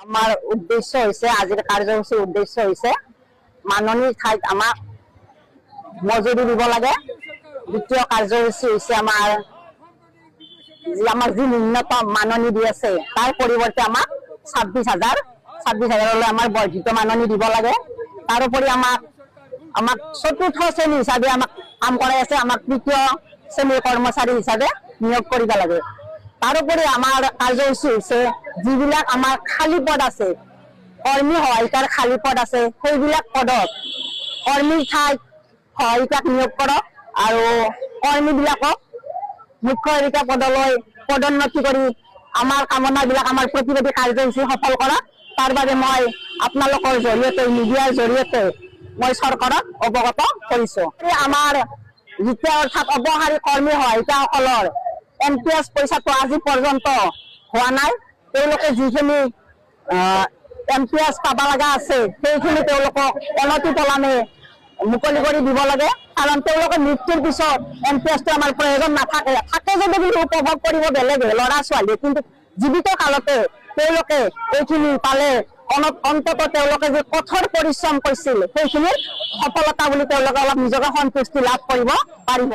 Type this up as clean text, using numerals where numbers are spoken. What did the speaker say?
আমাৰ উদ্দেশ্য হৈছে আজিৰ কাৰ্যসূচীৰ উদ্দেশ্য হৈছে মাননীৰ ঠাইত আমাক মজুৰি দিব লাগে। দ্বিতীয় কাৰ্যসূচী হৈছে আমাৰ যি ন্যূনতম মাননী দি আছে তাৰ পৰিৱৰ্তে আমাক 26,000 আমাৰ বৰ্ধিত মাননী দিব লাগে। তাৰোপৰি আমাক চতুৰ্থ শ্ৰেণী হিচাপে আমাক কাম কৰাই আছে, আমাক তৃতীয় শ্ৰেণীৰ কৰ্মচাৰী হিচাপে নিয়োগ কৰিব লাগে। তাৰোপৰি আমাৰ কাৰ্যসূচী হৈছে যিবিলাক আমাৰ খালী পদ আছে, কৰ্মী সহায়িকাৰ খালী পদ আছে, সেইবিলাক পদত কৰ্মীৰ ঠাইত সহায়িকাক নিয়োগ কৰক আৰু কৰ্মীবিলাকক মুখ্য সহায়িকা পদলৈ পদোন্নতি কৰি আমাৰ কামনাবিলাক আমাৰ প্ৰতিবাদী কাৰ্যসূচী সফল কৰক। তাৰ বাবে মই আপোনালোকৰ জৰিয়তে মিডিয়াৰ জৰিয়তে মই চৰকাৰক অৱগত কৰিছো। আমাৰ যেতিয়া অৰ্থাৎ অপহাৰী কৰ্মী সহায়িকাসকলৰ NPS পইচাটো আজি পৰ্যন্ত হোৱা নাই। তেওঁলোকে যিখিনি NPS পাব লগা আছে সেইখিনি তেওঁলোকক অনতিপলমে মুকলি কৰি দিব লাগে, কাৰণ তেওঁলোকে মৃত্যুৰ পিছত NPSটো আমাৰ প্ৰয়োজন নাথাকে, থাকে যদি কিন্তু উপভোগ কৰিব বেলেগে ল'ৰা ছোৱালী, কিন্তু জীৱিত কালতে তেওঁলোকে এইখিনি পালে অন্তত তেওঁলোকে যে কঠোৰ পৰিশ্ৰম কৰিছিল সেইখিনিৰ সফলতা বুলি তেওঁলোকে অলপ নিজকে সন্তুষ্টি লাভ কৰিব পাৰিব।